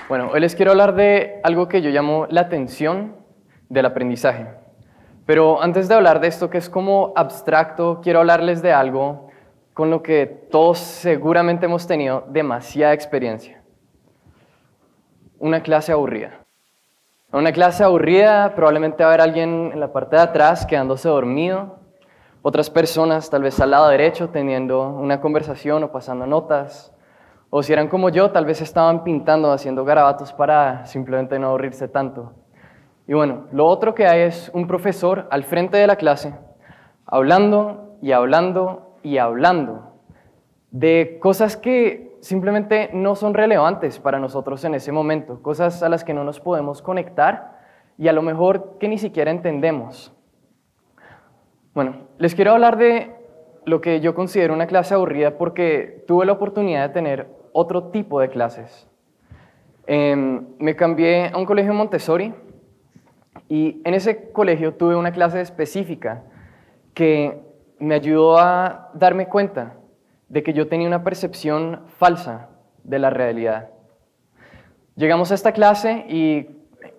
Bueno, hoy les quiero hablar de algo que yo llamo la tensión del aprendizaje. Pero antes de hablar de esto, que es como abstracto, quiero hablarles de algo con lo que todos seguramente hemos tenido demasiada experiencia. Una clase aburrida. Una clase aburrida, probablemente va a haber alguien en la parte de atrás quedándose dormido, otras personas tal vez al lado derecho teniendo una conversación o pasando notas, o si eran como yo, tal vez estaban pintando, haciendo garabatos para simplemente no aburrirse tanto. Y bueno, lo otro que hay es un profesor al frente de la clase, hablando y hablando y hablando de cosas que simplemente no son relevantes para nosotros en ese momento, cosas a las que no nos podemos conectar y a lo mejor que ni siquiera entendemos. Bueno, les quiero hablar de lo que yo considero una clase aburrida porque tuve la oportunidad de tener otro tipo de clases. Me cambié a un colegio Montessori y en ese colegio tuve una clase específica que me ayudó a darme cuenta de que yo tenía una percepción falsa de la realidad. Llegamos a esta clase y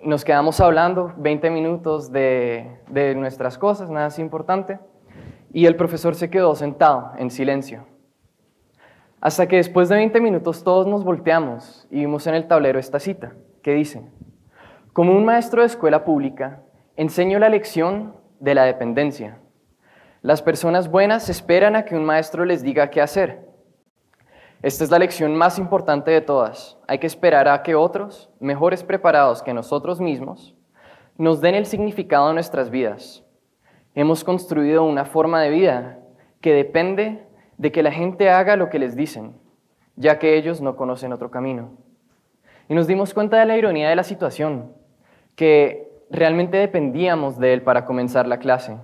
nos quedamos hablando 20 minutos de nuestras cosas, nada así importante, y el profesor se quedó sentado en silencio. Hasta que después de 20 minutos todos nos volteamos y vimos en el tablero esta cita, que dice: como un maestro de escuela pública, enseño la lección de la dependencia. Las personas buenas esperan a que un maestro les diga qué hacer. Esta es la lección más importante de todas. Hay que esperar a que otros, mejores preparados que nosotros mismos, nos den el significado de nuestras vidas. Hemos construido una forma de vida que depende de que la gente haga lo que les dicen, ya que ellos no conocen otro camino. Y nos dimos cuenta de la ironía de la situación, que realmente dependíamos de él para comenzar la clase.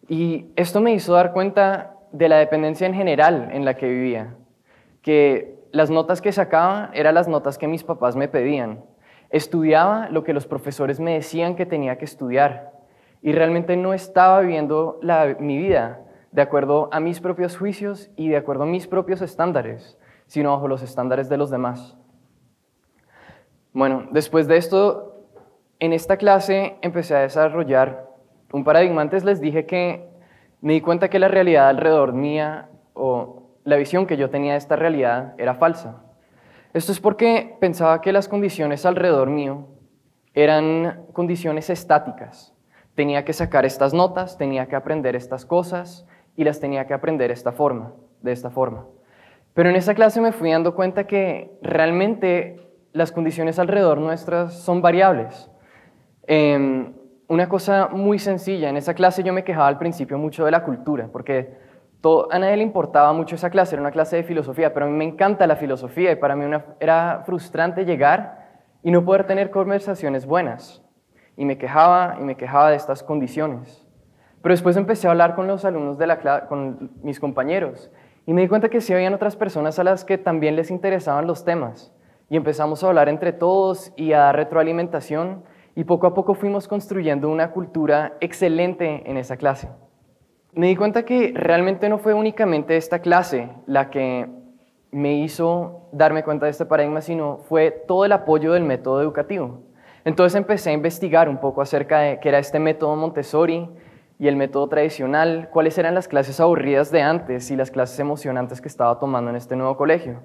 Y esto me hizo dar cuenta de la dependencia en general en la que vivía, que las notas que sacaba eran las notas que mis papás me pedían. Estudiaba lo que los profesores me decían que tenía que estudiar y realmente no estaba viviendo mi vida de acuerdo a mis propios juicios y de acuerdo a mis propios estándares, sino bajo los estándares de los demás. Bueno, después de esto, en esta clase empecé a desarrollar un paradigma. Antes les dije que me di cuenta que la realidad alrededor mía o la visión que yo tenía de esta realidad era falsa. Esto es porque pensaba que las condiciones alrededor mío eran condiciones estáticas. Tenía que sacar estas notas, tenía que aprender estas cosas y las tenía que aprender de esta forma. Pero en esa clase me fui dando cuenta que realmente las condiciones alrededor nuestras son variables. Una cosa muy sencilla, en esa clase yo me quejaba al principio mucho de la cultura, porque a nadie le importaba mucho esa clase, era una clase de filosofía, pero a mí me encanta la filosofía y para mí era frustrante llegar y no poder tener conversaciones buenas. Y me quejaba de estas condiciones. Pero después empecé a hablar con los alumnos de la clase, con mis compañeros, y me di cuenta que sí habían otras personas a las que también les interesaban los temas. Y empezamos a hablar entre todos y a dar retroalimentación, y poco a poco fuimos construyendo una cultura excelente en esa clase. Me di cuenta que realmente no fue únicamente esta clase la que me hizo darme cuenta de este paradigma, sino fue todo el apoyo del método educativo. Entonces empecé a investigar un poco acerca de qué era este método Montessori y el método tradicional, cuáles eran las clases aburridas de antes y las clases emocionantes que estaba tomando en este nuevo colegio.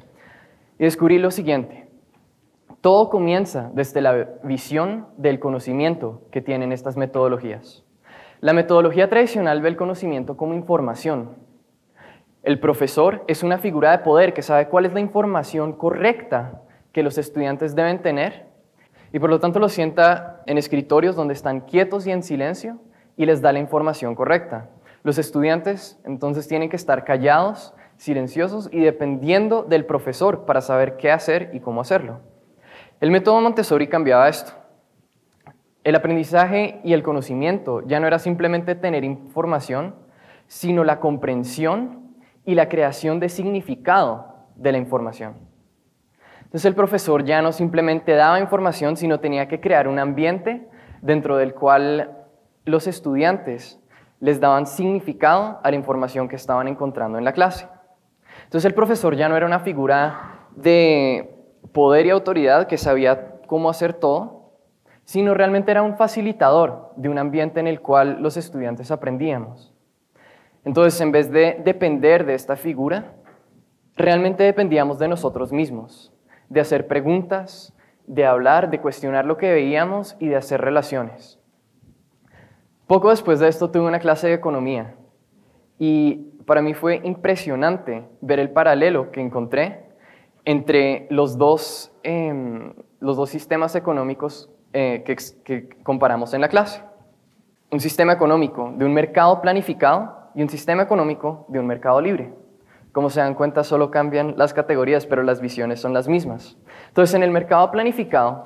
Y descubrí lo siguiente: todo comienza desde la visión del conocimiento que tienen estas metodologías. La metodología tradicional ve el conocimiento como información. El profesor es una figura de poder que sabe cuál es la información correcta que los estudiantes deben tener y por lo tanto los sienta en escritorios donde están quietos y en silencio y les da la información correcta. Los estudiantes entonces tienen que estar callados, silenciosos y dependiendo del profesor para saber qué hacer y cómo hacerlo. El método Montessori cambiaba esto. El aprendizaje y el conocimiento ya no era simplemente tener información, sino la comprensión y la creación de significado de la información. Entonces el profesor ya no simplemente daba información, sino tenía que crear un ambiente dentro del cual los estudiantes les daban significado a la información que estaban encontrando en la clase. Entonces el profesor ya no era una figura de poder y autoridad que sabía cómo hacer todo, sino realmente era un facilitador de un ambiente en el cual los estudiantes aprendíamos. Entonces, en vez de depender de esta figura, realmente dependíamos de nosotros mismos, de hacer preguntas, de hablar, de cuestionar lo que veíamos y de hacer relaciones. Poco después de esto tuve una clase de economía y para mí fue impresionante ver el paralelo que encontré entre los dos sistemas económicos que comparamos en la clase. Un sistema económico de un mercado planificado y un sistema económico de un mercado libre. Como se dan cuenta, solo cambian las categorías, pero las visiones son las mismas. Entonces, en el mercado planificado,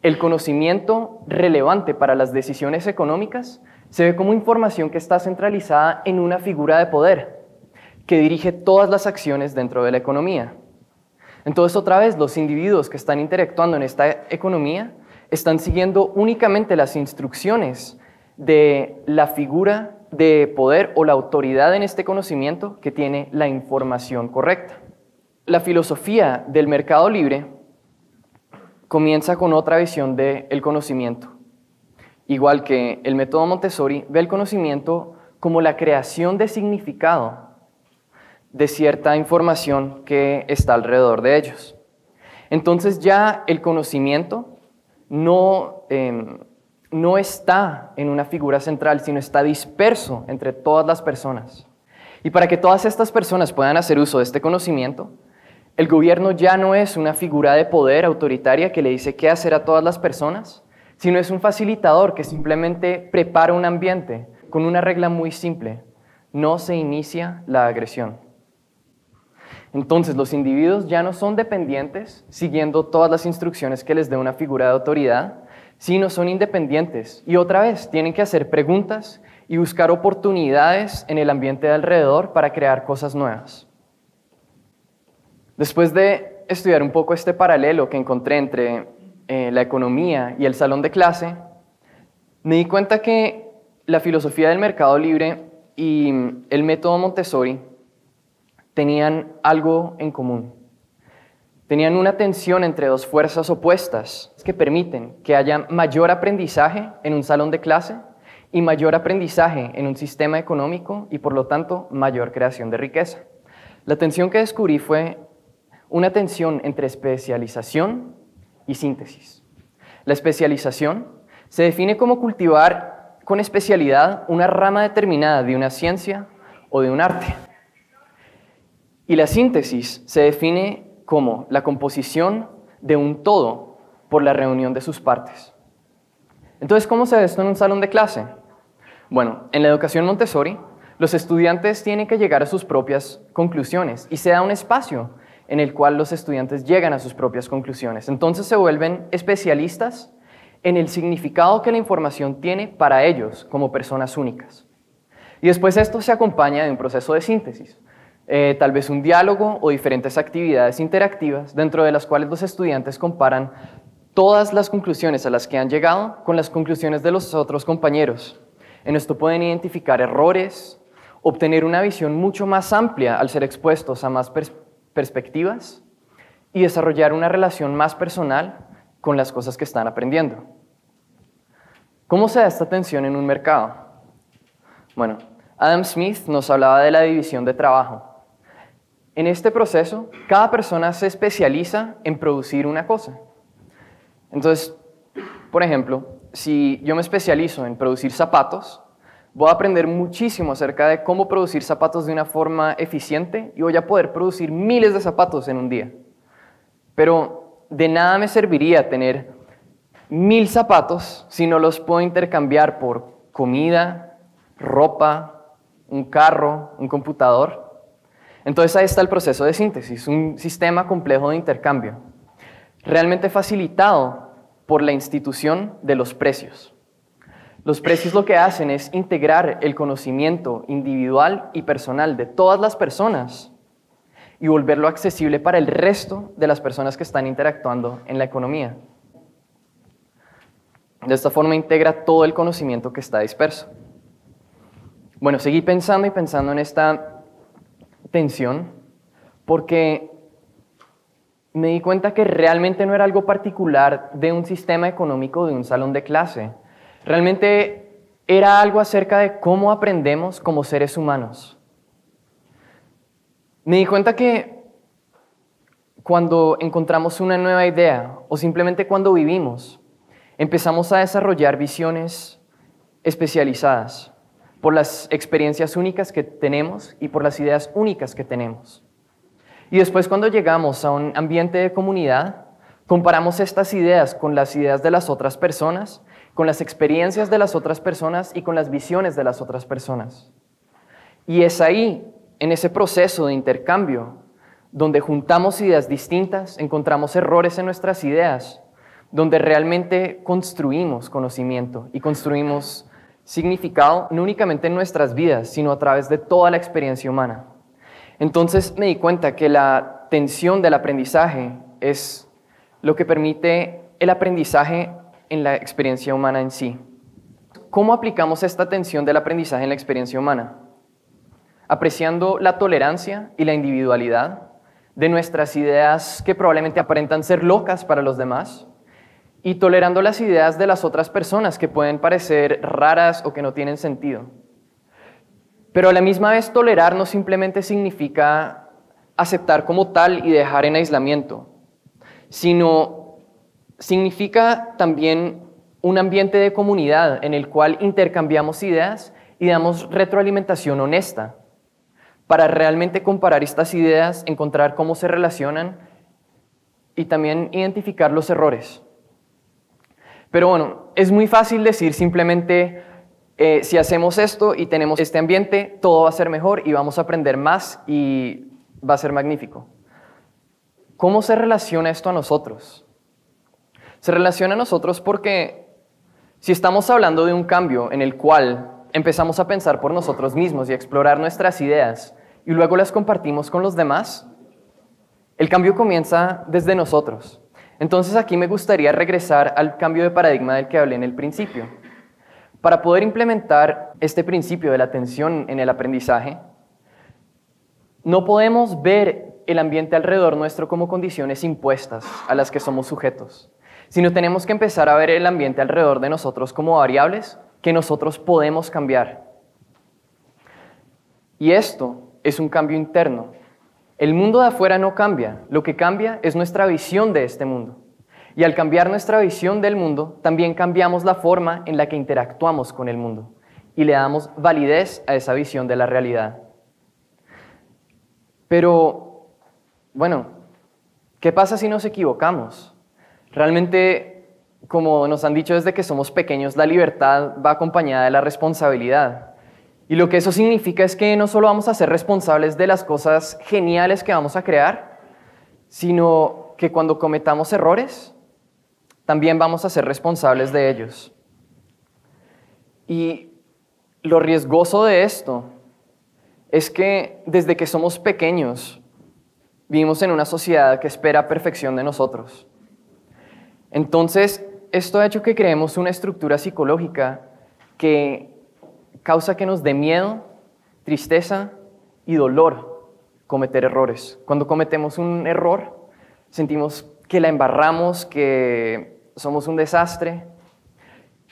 el conocimiento relevante para las decisiones económicas se ve como información que está centralizada en una figura de poder que dirige todas las acciones dentro de la economía. Entonces, otra vez, los individuos que están interactuando en esta economía están siguiendo únicamente las instrucciones de la figura de poder o la autoridad en este conocimiento que tiene la información correcta. La filosofía del mercado libre comienza con otra visión del conocimiento. Igual que el método Montessori ve el conocimiento como la creación de significado de cierta información que está alrededor de ellos. Entonces ya el conocimiento no está en una figura central, sino está disperso entre todas las personas. Y para que todas estas personas puedan hacer uso de este conocimiento, el gobierno ya no es una figura de poder autoritaria que le dice qué hacer a todas las personas, sino es un facilitador que simplemente prepara un ambiente con una regla muy simple: no se inicia la agresión. Entonces los individuos ya no son dependientes siguiendo todas las instrucciones que les dé una figura de autoridad, sino son independientes y otra vez tienen que hacer preguntas y buscar oportunidades en el ambiente de alrededor para crear cosas nuevas. Después de estudiar un poco este paralelo que encontré entre la economía y el salón de clase, me di cuenta que la filosofía del mercado libre y el método Montessori tenían algo en común. Tenían una tensión entre dos fuerzas opuestas que permiten que haya mayor aprendizaje en un salón de clase y mayor aprendizaje en un sistema económico y, por lo tanto, mayor creación de riqueza. La tensión que descubrí fue una tensión entre especialización y síntesis. La especialización se define como cultivar con especialidad una rama determinada de una ciencia o de un arte. Y la síntesis se define como la composición de un todo por la reunión de sus partes. Entonces, ¿cómo se ve esto en un salón de clase? Bueno, en la educación Montessori, los estudiantes tienen que llegar a sus propias conclusiones y se da un espacio en el cual los estudiantes llegan a sus propias conclusiones. Entonces se vuelven especialistas en el significado que la información tiene para ellos como personas únicas. Y después esto se acompaña de un proceso de síntesis. Tal vez un diálogo o diferentes actividades interactivas dentro de las cuales los estudiantes comparan todas las conclusiones a las que han llegado con las conclusiones de los otros compañeros. En esto pueden identificar errores, obtener una visión mucho más amplia al ser expuestos a más perspectivas y desarrollar una relación más personal con las cosas que están aprendiendo. ¿Cómo se da esta tensión en un mercado? Bueno, Adam Smith nos hablaba de la división de trabajo. En este proceso, cada persona se especializa en producir una cosa. Entonces, por ejemplo, si yo me especializo en producir zapatos, voy a aprender muchísimo acerca de cómo producir zapatos de una forma eficiente y voy a poder producir miles de zapatos en un día. Pero de nada me serviría tener 1000 zapatos si no los puedo intercambiar por comida, ropa, un carro, un computador. Entonces ahí está el proceso de síntesis, un sistema complejo de intercambio, realmente facilitado por la institución de los precios. Los precios lo que hacen es integrar el conocimiento individual y personal de todas las personas y volverlo accesible para el resto de las personas que están interactuando en la economía. De esta forma integra todo el conocimiento que está disperso. Bueno, seguí pensando y pensando en esta tensión porque me di cuenta que realmente no era algo particular de un sistema económico, de un salón de clase. Realmente era algo acerca de cómo aprendemos como seres humanos. Me di cuenta que cuando encontramos una nueva idea o simplemente cuando vivimos, empezamos a desarrollar visiones especializadas por las experiencias únicas que tenemos y por las ideas únicas que tenemos. Y después, cuando llegamos a un ambiente de comunidad, comparamos estas ideas con las ideas de las otras personas, con las experiencias de las otras personas y con las visiones de las otras personas. Y es ahí, en ese proceso de intercambio, donde juntamos ideas distintas, encontramos errores en nuestras ideas, donde realmente construimos conocimiento y construimos significado, no únicamente en nuestras vidas, sino a través de toda la experiencia humana. Entonces me di cuenta que la tensión del aprendizaje es lo que permite el aprendizaje en la experiencia humana en sí. ¿Cómo aplicamos esta tensión del aprendizaje en la experiencia humana? Apreciando la tolerancia y la individualidad de nuestras ideas que probablemente aparentan ser locas para los demás, y tolerando las ideas de las otras personas que pueden parecer raras o que no tienen sentido. Pero a la misma vez, tolerar no simplemente significa aceptar como tal y dejar en aislamiento, sino significa también un ambiente de comunidad en el cual intercambiamos ideas y damos retroalimentación honesta para realmente comparar estas ideas, encontrar cómo se relacionan y también identificar los errores. Pero bueno, es muy fácil decir simplemente, si hacemos esto y tenemos este ambiente, todo va a ser mejor y vamos a aprender más y va a ser magnífico. ¿Cómo se relaciona esto a nosotros? Se relaciona a nosotros porque si estamos hablando de un cambio en el cual empezamos a pensar por nosotros mismos y a explorar nuestras ideas y luego las compartimos con los demás, el cambio comienza desde nosotros. Entonces aquí me gustaría regresar al cambio de paradigma del que hablé en el principio. Para poder implementar este principio de la atención en el aprendizaje, no podemos ver el ambiente alrededor nuestro como condiciones impuestas a las que somos sujetos, sino tenemos que empezar a ver el ambiente alrededor de nosotros como variables que nosotros podemos cambiar. Y esto es un cambio interno. El mundo de afuera no cambia, lo que cambia es nuestra visión de este mundo. Y al cambiar nuestra visión del mundo, también cambiamos la forma en la que interactuamos con el mundo y le damos validez a esa visión de la realidad. Pero, bueno, ¿qué pasa si nos equivocamos? Realmente, como nos han dicho desde que somos pequeños, la libertad va acompañada de la responsabilidad. Y lo que eso significa es que no solo vamos a ser responsables de las cosas geniales que vamos a crear, sino que cuando cometamos errores, también vamos a ser responsables de ellos. Y lo riesgoso de esto es que desde que somos pequeños, vivimos en una sociedad que espera perfección de nosotros. Entonces, esto ha hecho que creemos una estructura psicológica que causa que nos dé miedo, tristeza y dolor cometer errores. Cuando cometemos un error, sentimos que la embarramos, que somos un desastre.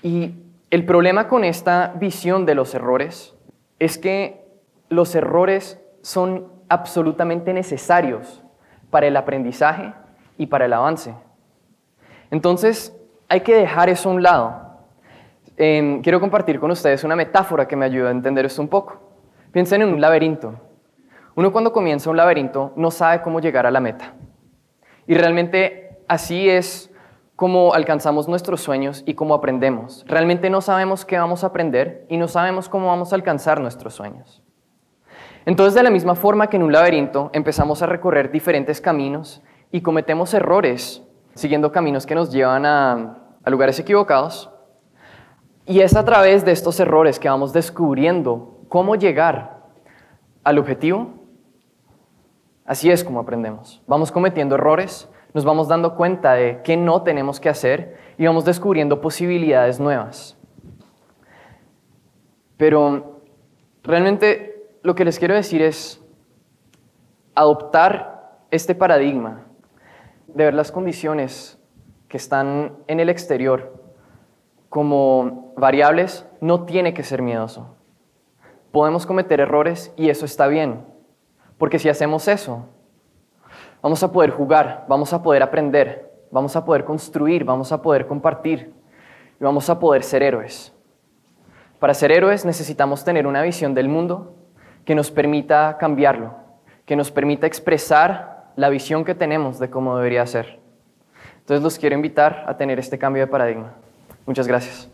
Y el problema con esta visión de los errores es que los errores son absolutamente necesarios para el aprendizaje y para el avance. Entonces, hay que dejar eso a un lado. Quiero compartir con ustedes una metáfora que me ayuda a entender esto un poco. Piensen en un laberinto. Uno cuando comienza un laberinto no sabe cómo llegar a la meta. Y realmente así es como alcanzamos nuestros sueños y cómo aprendemos. Realmente no sabemos qué vamos a aprender y no sabemos cómo vamos a alcanzar nuestros sueños. Entonces, de la misma forma que en un laberinto empezamos a recorrer diferentes caminos y cometemos errores siguiendo caminos que nos llevan a lugares equivocados, y es a través de estos errores que vamos descubriendo cómo llegar al objetivo. Así es como aprendemos. Vamos cometiendo errores, nos vamos dando cuenta de qué no tenemos que hacer y vamos descubriendo posibilidades nuevas. Pero realmente lo que les quiero decir es adoptar este paradigma de ver las condiciones que están en el exterior como variables no tiene que ser miedoso. Podemos cometer errores y eso está bien, porque si hacemos eso, vamos a poder jugar, vamos a poder aprender, vamos a poder construir, vamos a poder compartir y vamos a poder ser héroes. Para ser héroes necesitamos tener una visión del mundo que nos permita cambiarlo, que nos permita expresar la visión que tenemos de cómo debería ser. Entonces los quiero invitar a tener este cambio de paradigma. Muchas gracias.